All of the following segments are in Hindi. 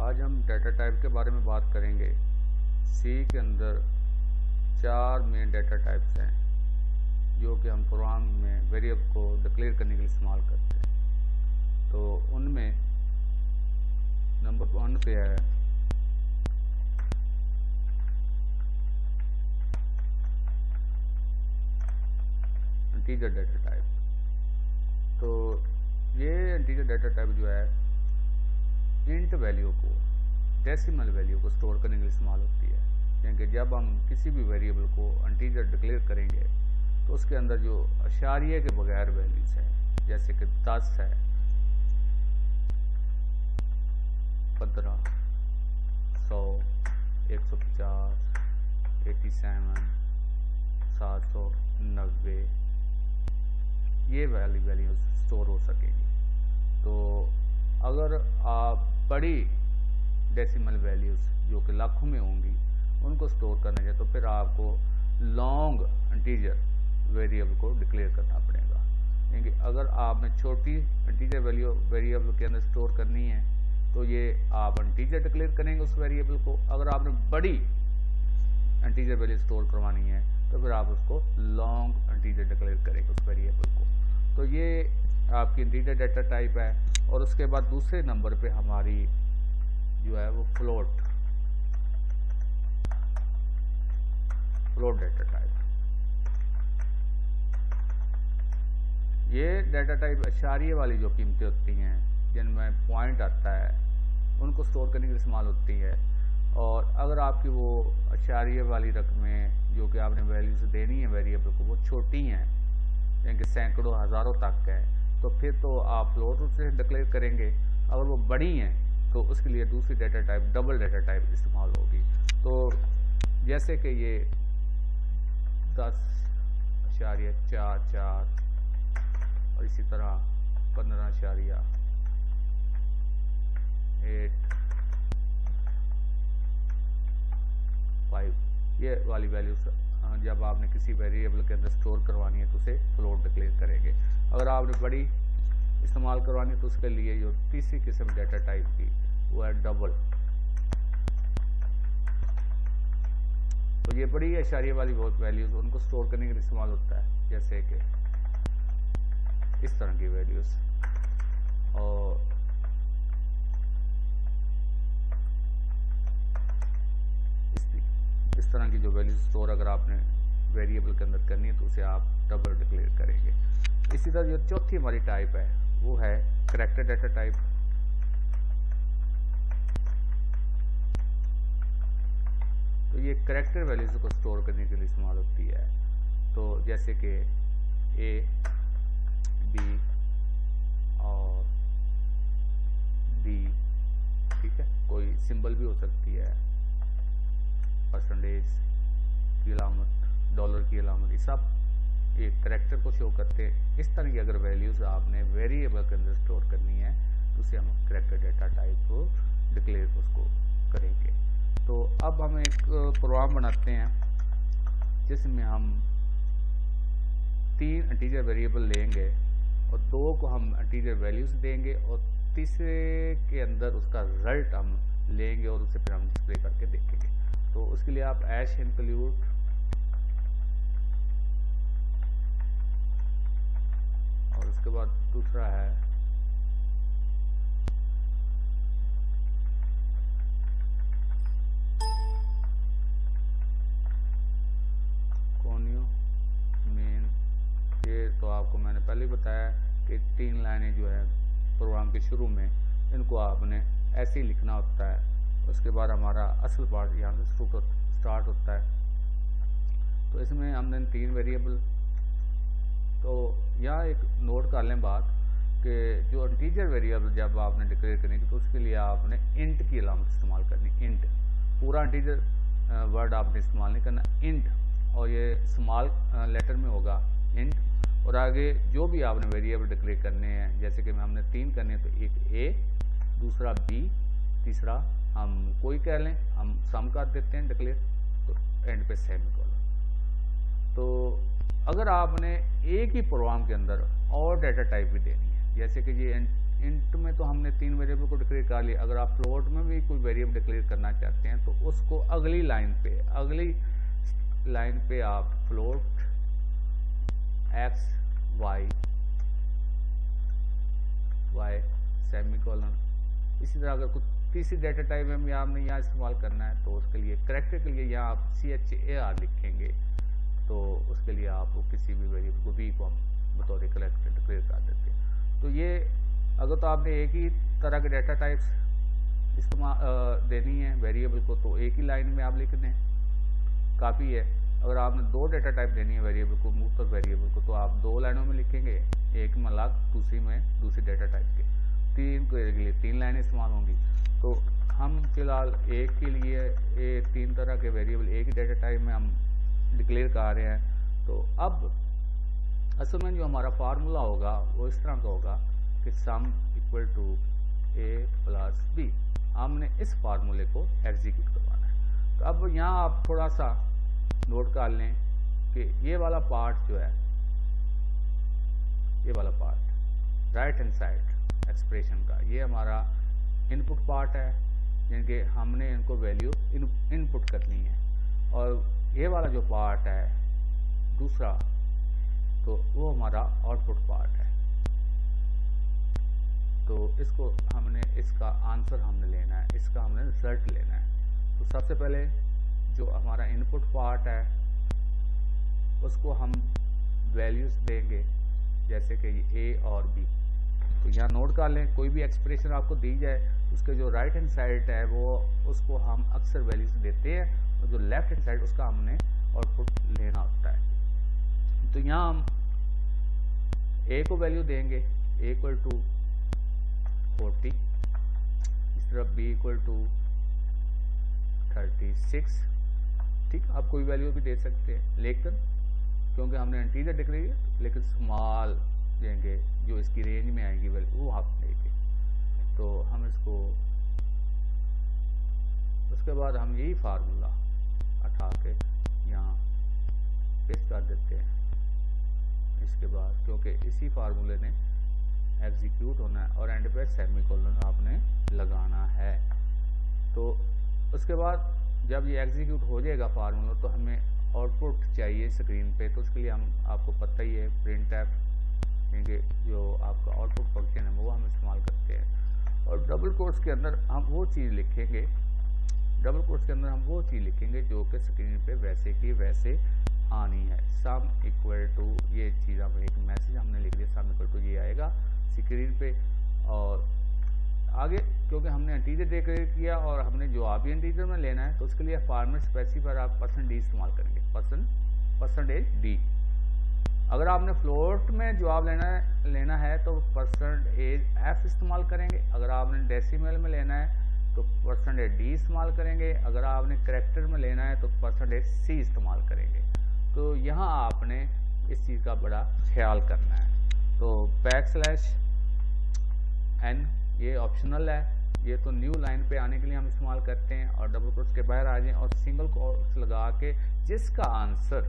आज हम डाटा टाइप के बारे में बात करेंगे। सी के अंदर 4 मेन डाटा टाइप्स हैं जो कि हम प्रोग्राम में वेरिएबल को डिक्लेयर करने के लिए इस्तेमाल करते हैं। तो उनमें नंबर 1 पे है इंटीजर डाटा टाइप। तो ये इंटीजर डाटा टाइप जो है इंट वैल्यू को, डेसिमल वैल्यू को स्टोर करने के लिए इस्तेमाल होती है। यानी कि जब हम किसी भी वेरिएबल को इंटीजर डिक्लेयर करेंगे तो उसके अंदर जो अशारिये के बगैर वैल्यूज है, जैसे कि 10 है, 15, 100, 150, 87, 790, ये वाली वैल्यूज स्टोर हो सकेंगी। तो अगर आप बड़ी डेसिमल वैल्यूज जो कि लाखों में होंगी उनको स्टोर करना चाहिए तो फिर आपको लॉन्ग इंटीजर वेरिएबल को डिक्लेयर करना पड़ेगा। यानी अगर आपने छोटी इंटीजर वैल्यू वेरिएबल के अंदर स्टोर करनी है तो ये आप इंटीजर डिक्लेयर करेंगे उस वेरिएबल को। अगर आपने बड़ी इंटीजर वैल्यू स्टोर करवानी है तो फिर आप उसको लॉन्ग इंटीजर डिक्लेयर करेंगे उस वेरिएबल को। तो ये आपकी इंटीजर डाटा टाइप है। और उसके बाद दूसरे नंबर पे हमारी जो है वो फ्लोट डाटा टाइप। ये डाटा टाइप अशारिये वाली जो कीमतें होती हैं जिनमें पॉइंट आता है उनको स्टोर करने के लिए इस्तेमाल होती है। और अगर आपकी वो अशारिये वाली रकमें जो कि आपने वैल्यूज देनी है वेरिएबल को वो छोटी हैं, यानी कि सैकड़ों हज़ारों तक है, तो फिर तो आप फ्लोट से डिक्लेयर करेंगे। अगर वो बड़ी हैं तो उसके लिए दूसरी data type double data type इस्तेमाल होगी। तो जैसे कि ये 10.44 और इसी तरह 15.85 ये वाली वैल्यूज जब आपने किसी वेरिएबल के अंदर स्टोर करवानी है तो उसे फ्लोट डिक्लेयर करेंगे। अगर आपने बड़ी इस्तेमाल करवानी है तो उसके लिए जो तीसरी किस्म डाटा टाइप की वो है डबल। तो ये बड़ी अशारिये वाली बहुत वैल्यूज उनको स्टोर करने के लिए इस्तेमाल होता है, जैसे कि इस तरह की वैल्यूज। और इस तरह की जो वैल्यूज स्टोर अगर आपने वेरिएबल के अंदर करनी है तो उसे आप डबल डिक्लेयर करेंगे। इसी तरह जो चौथी हमारी टाइप है वो है करैक्टर डाटा टाइप। तो ये करैक्टर वैल्यूज को स्टोर करने के लिए इस्तेमाल होती है। तो जैसे कि A, B और D, ठीक है, कोई सिंबल भी हो सकती है, परसेंटेज की अलामत, डॉलर की अलामत, ये सब एक करैक्टर को शो करते हैं। इस तरह की अगर वैल्यूज आपने वेरिएबल के अंदर स्टोर करनी है तो उसे हम करैक्टर डाटा टाइप को डिक्लेयर उसको करेंगे। तो अब हम एक प्रोग्राम बनाते हैं जिसमें हम 3 इंटीजर वेरिएबल लेंगे और 2 को हम इंटीजर वैल्यूज देंगे और तीसरे के अंदर उसका रिजल्ट हम लेंगे और उसे फिर हम डिस्प्ले करके देखेंगे। तो उसके लिए आप ऐश इंक्लूड और उसके बाद दूसरा है कोनियो मेन। ये तो आपको मैंने पहले ही बताया कि 3 लाइनें जो है प्रोग्राम के शुरू में इनको आपने ऐसे ही लिखना होता है। उसके बाद हमारा असल पार्ट यहाँ से स्टार्ट होता है। तो इसमें हमने 3 वेरिएबल। तो यहाँ एक नोट कर लें बात कि जो इंटीजर वेरिएबल जब आपने डिक्लेयर करनी तो उसके लिए आपने इंट की अलामत इस्तेमाल करनी। इंट पूरा इंटीजर वर्ड आपने इस्तेमाल नहीं करना, इंट, और ये स्मॉल लेटर में होगा इंट। और आगे जो भी आपने वेरिएबल डिक्लेयर करने हैं, जैसे कि हमने 3 करने हैं, तो एक A, दूसरा B, तीसरा हम कोई कह लें, हम सम कर देते हैं डिक्लेयर, तो एंड पे सेमीकोलन। तो अगर आपने एक ही प्रोग्राम के अंदर और डाटा टाइप भी देनी है, जैसे कि ये इंट में तो हमने 3 वेरिएबल को डिक्लेयर कर लिया। अगर आप फ्लोट में भी कोई वेरिएबल डिक्लेयर करना चाहते हैं तो उसको अगली लाइन पे आप फ्लोट एक्स वाई सेमीकोलन, इसी तरह अगर कुछ तीसरी डाटा टाइप में आपने यहाँ इस्तेमाल करना है तो उसके लिए करेक्टर के लिए यहाँ आप CHAR लिखेंगे, तो उसके लिए आप किसी भी वेरिएबल को वी को हम बतौर करेक्टर डिक्लेयर कर देते हैं। तो ये अगर तो आपने एक ही तरह के डाटा टाइप्स इस्तेमाल देनी है वेरिएबल को, तो एक ही लाइन में आप लिख दें, काफ़ी है। अगर आपने 2 डाटा टाइप देनी है वेरिएबल को, मुख्तलिफ वेरिएबल को, तो आप 2 लाइनों में लिखेंगे, एक में अलग, दूसरी में दूसरी डाटा टाइप के। 3 के लिए 3 लाइनें इस्तेमाल होंगी। तो हम फिलहाल एक के लिए 3 तरह के वेरिएबल एक ही डाटा टाइप में हम डिक्लेयर कर रहे हैं। तो अब असल में जो हमारा फार्मूला होगा वो इस तरह का होगा कि sum equal to a plus b। हमने इस फार्मूले को एग्जीक्यूट करवाना है। तो अब यहाँ आप थोड़ा सा नोट कर लें कि ये वाला पार्ट जो है, ये वाला part right hand side expression का, ये हमारा इनपुट पार्ट है, जिनके हमने इनको वैल्यू इनपुट करनी है। और ये वाला जो पार्ट है दूसरा, तो वो हमारा आउटपुट पार्ट है। तो इसको हमने, इसका आंसर हमने लेना है, इसका हमने रिजल्ट लेना है। तो सबसे पहले जो हमारा इनपुट पार्ट है उसको हम वैल्यूज देंगे, जैसे कि A और B। तो यहाँ नोट कर लें, कोई भी एक्सप्रेशन आपको दी जाए उसके जो राइट हैंड साइड है वो उसको हम अक्सर वैल्यूज देते हैं, और जो लेफ्ट हैंड साइड उसका हमने आउटपुट लेना होता है। तो यहाँ हम A को वैल्यू देंगे A इक्वल टू 40, इस तरफ B इक्वल टू 36। ठीक, आप कोई वैल्यू भी दे सकते हैं, लेकिन क्योंकि हमने इंटीजर डिक्लेयर, लेकिन स्मॉल देंगे जो इसकी रेंज में आएगी वैल्यू वो आप देंगे। तो हम इसको, उसके बाद हम यही फार्मूला उठा के यहाँ पेस्ट कर देते हैं। इसके बाद क्योंकि इसी फार्मूले ने एग्जीक्यूट होना है और एंड पे सेमीकोलन आपने लगाना है। तो उसके बाद जब ये एग्जीक्यूट हो जाएगा फार्मूला, तो हमें आउटपुट चाहिए स्क्रीन पे। तो उसके लिए हम, आपको पता ही है, printf क्योंकि जो आपका आउटपुट फंक्शन है वो हम इस्तेमाल करते हैं। और डबल कोट्स के अंदर हम वो चीज़ लिखेंगे, जो कि स्क्रीन पे वैसे की वैसे आनी है। सम इक्वल टू, ये चीज़ हम एक मैसेज हमने लिख दिया, सम इक्वल टू ये आएगा स्क्रीन पे। और आगे क्योंकि हमने इंटीजर डिक्लेयर किया और हमने जवाब भी इंटीजर में लेना है, तो उसके लिए फॉर्मेट स्पेसिफायर आप %d इस्तेमाल करेंगे, %d। अगर आपने फ्लोट में जवाब लेना है तो %f इस्तेमाल करेंगे। अगर आपने डेसिमल में लेना है तो %d इस्तेमाल करेंगे। अगर आपने करेक्टर में लेना है तो %c इस्तेमाल करेंगे। तो यहाँ आपने इस चीज़ का बड़ा ख्याल करना है। तो \n ये ऑप्शनल है, ये तो न्यू लाइन पे आने के लिए हम इस्तेमाल करते हैं। और डबल कोट्स के बाहर आ जाएं और सिंगल कोट्स लगा के जिसका आंसर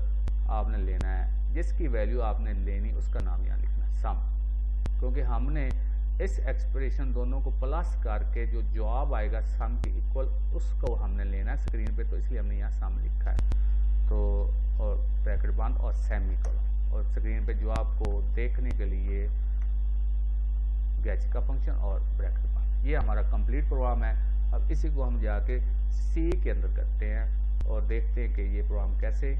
आपने लेना है, जिसकी वैल्यू आपने लेनी, उसका नाम यहाँ लिखना है सम। क्योंकि हमने इस एक्सप्रेशन दोनों को प्लस करके जो जवाब आएगा सम की इक्वल, उसको हमने लेना है स्क्रीन पे, तो इसलिए हमने यहाँ सम लिखा है। तो और ब्रैकेट बंद और सेमीकोलन, और स्क्रीन पे जवाब को देखने के लिए गैच का फंक्शन और ब्रैकेट बंद। ये हमारा कंप्लीट प्रोग्राम है। अब इसी को हम जाके सी के अंदर करते हैं और देखते हैं कि ये प्रोग्राम कैसे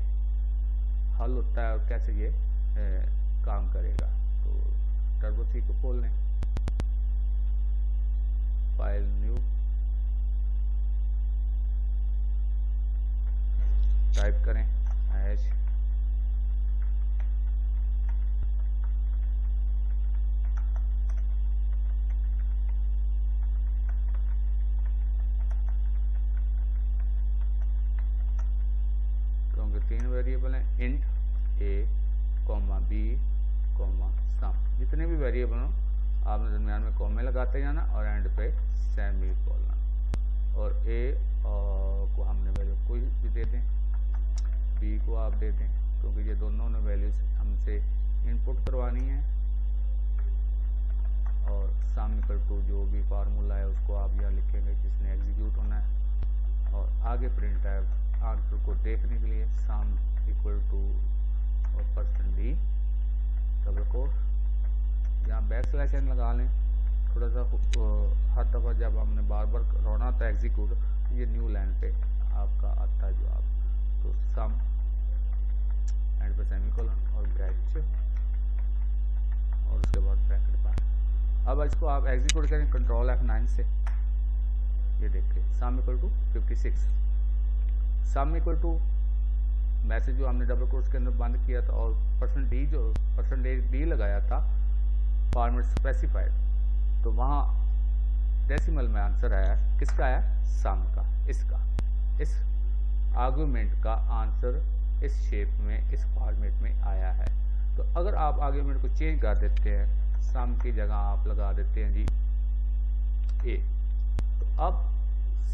हल होता है और कैसे ये काम करेगा। तो टर्बो सी को खोल लें, फाइल न्यू, टाइप करें हैश क्योंकि 3 वेरिएबल हैं, इंट a, b, सम। जितने भी वेरिएबल हो आपने दरमियान में कॉमे लगाते जाना और एंड पे सेमीकोलन। और a को हमने वैल्यू कोई भी दे दें, b को आप दे दें, क्योंकि ये दोनों ने वैल्यूज हमसे इनपुट करवानी है। और सम इक्वल टू जो भी फार्मूला है उसको आप यहाँ लिखेंगे जिसने एग्जीक्यूट होना है। और आगे प्रिंट है आंसर को देखने के लिए सम इक्वल टू और परसेंट डी डबल कोट, यहाँ बैक स्लैश एन लगा लें। थोड़ा सा हर दफ़ा जब हमने बार बार करना होता है एग्जीक्यूट तो ये न्यू लाइन पे आपका आता है जवाब। तो सम एंड पे सेमीकोलन और ब्रैकेट और उसके बाद ब्रैकेट पर। अब इसको आप एग्जीक्यूट करें कंट्रोल F9 से। ये देखिए sum equal to 56, sum equal to message जो हमने डबल कोट्स के अंदर बंद किया था और परसेंटेज डी लगाया था फॉर्मेट स्पेसिफाइड, तो वहाँ डेसिमल में आंसर आया। किसका आया? सम का। इसका इस आर्गुमेंट का आंसर इस शेप में इस फॉर्मेट में आया है। तो अगर आप आर्गुमेंट को चेंज कर देते हैं, सम की जगह आप लगा देते हैं जी ए, तो अब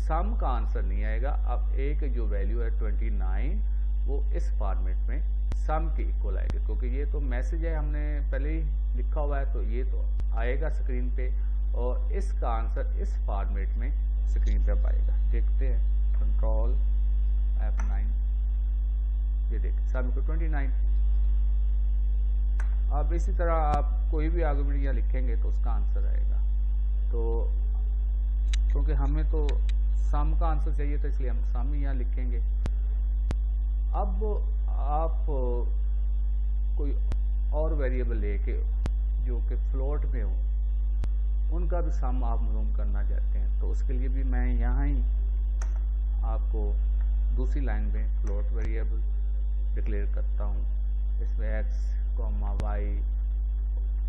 सम का आंसर नहीं आएगा। अब ए की जो वैल्यू है 29 वो इस फॉर्मेट में सम के इक्वल आएगी, क्योंकि ये तो मैसेज है हमने पहले ही लिखा हुआ है, तो ये तो आएगा स्क्रीन पे और इसका आंसर इस फॉर्मेट में स्क्रीन पे आएगा। देखते हैं कंट्रोल F9, ये देखिए सम इक्वल 29। अब इसी तरह आप कोई भी आर्गुमेंट यहाँ लिखेंगे तो उसका आंसर आएगा। तो क्योंकि हमें तो सम का आंसर चाहिए था इसलिए हम सम ही यहाँ लिखेंगे। अब आप कोई और वेरिएबल लेके जो कि फ्लोट में हो उनका भी सम आप मालूम करना चाहते हैं, तो उसके लिए भी मैं यहाँ ही आपको दूसरी लाइन में फ्लोट वेरिएबल डिक्लेयर करता हूँ। इसमें x, y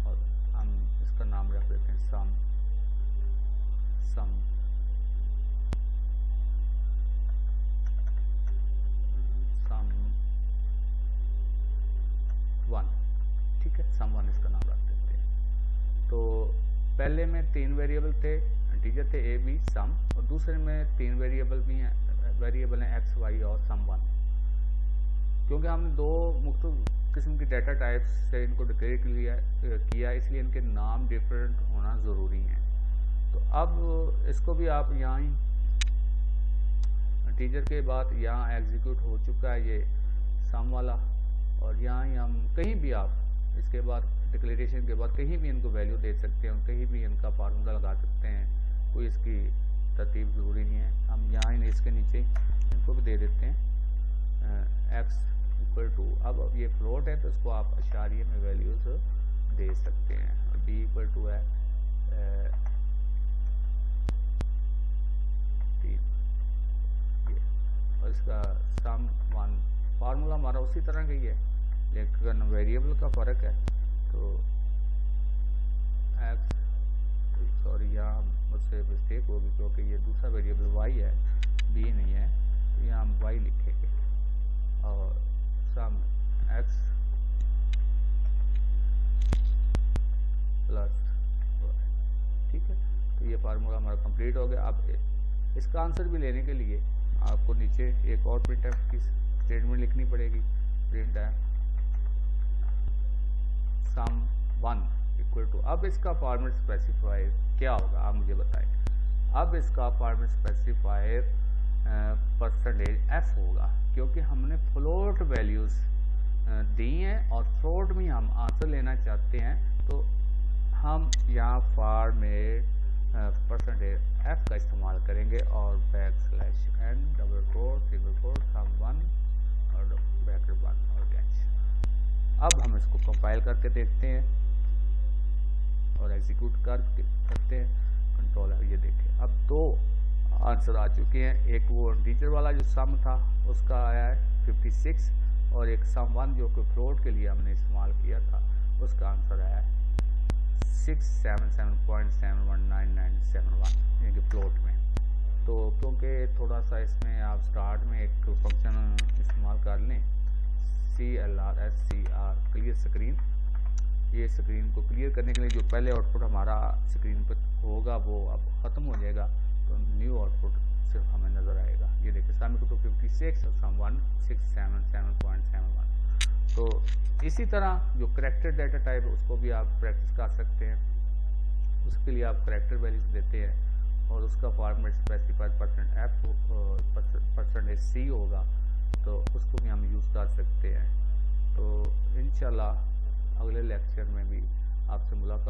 और हम इसका नाम रख देते हैं सम 1, ठीक है, सम 1 इसका नाम रख देते हैं। तो पहले में 3 वेरिएबल थे, इंटीजर थे a b सम, और दूसरे में 3 वेरिएबल हैं x y और सम 1। क्योंकि हमने 2 मुख्तलिफ किस्म की डाटा टाइप्स से इनको डिक्लेयर किया इसलिए इनके नाम डिफरेंट होना ज़रूरी है। तो अब इसको भी आप यहाँ ही इंटीजर के बाद यहाँ एग्जीक्यूट हो चुका है ये सम वाला, और यहाँ ही हम कहीं भी आप इसके बाद डिक्लेरेशन के बाद कहीं भी इनको वैल्यू दे सकते हैं, कहीं भी इनका फार्मूला लगा सकते हैं, कोई इसकी तरतीब ज़रूरी नहीं है। हम यहाँ ही इसके नीचे इनको भी दे देते हैं x इक्वल टू, अब ये फ्लोट है तो इसको आप अशारिये में वैल्यूज दे सकते हैं। और d इक्वल टू है 3, और इसका सम 1 फार्मूला हमारा उसी तरह का ही है, लेकिन वेरिएबल का फ़र्क है। तो x, सॉरी यहाँ मुझसे मिस्टेक होगी क्योंकि ये दूसरा वेरिएबल y है, b नहीं है, तो यहाँ हम y लिखेंगे और सम x प्लस, ठीक है। तो ये फार्मूला हमारा कंप्लीट हो गया। अब इसका आंसर भी लेने के लिए आपको नीचे एक और प्रिंट एफ की स्टेटमेंट लिखनी पड़ेगी। Print F sum 1 equal to, अब इसका फॉर्मेट स्पेसिफायर क्या होगा आप मुझे बताएं। अब इसका फॉर्मेट स्पेसिफायर परसेंटेज f होगा, क्योंकि हमने फ्लोट वैल्यूज दी हैं और फ्लोट में हम आंसर लेना चाहते हैं, तो हम यहाँ फॉर्मेट परसेंटेज f का इस्तेमाल करेंगे और \n double quote single quote sum 1 और ब्रैकेट 1 और कैच। अब हम इसको कंपाइल करके देखते हैं और एग्जीक्यूट करते हैं कंट्रोल है। ये देखिए अब 2 आंसर आ चुके हैं, एक वो इंटीजर वाला जो सम था उसका आया है 56, और एक सम 1 जो कि फ्लोट के लिए हमने इस्तेमाल किया था उसका आंसर आया है 677.719971 यानी कि फ्लोट में। तो क्योंकि थोड़ा सा इसमें आप स्टार्ट में एक फंक्शन इस्तेमाल कर लें CLR क्लियर स्क्रीन, ये स्क्रीन को क्लियर करने के लिए जो पहले आउटपुट हमारा स्क्रीन पर होगा वो अब ख़त्म हो जाएगा, तो न्यू आउटपुट सिर्फ हमें नज़र आएगा। ये देखिए सम इक्वल टू 56 और सम 1 677.71। तो इसी तरह जो करेक्टेड डाटा टाइप है उसको भी आप प्रैक्टिस कर सकते हैं। उसके लिए आप करैक्टर वैल्यूज देते हैं और उसका फॉर्मेट स्पेसिफाइड %F%C होगा, तो उसको भी हम यूज़ कर सकते हैं। तो इंशाल्लाह अगले लेक्चर में भी आपसे मुलाकात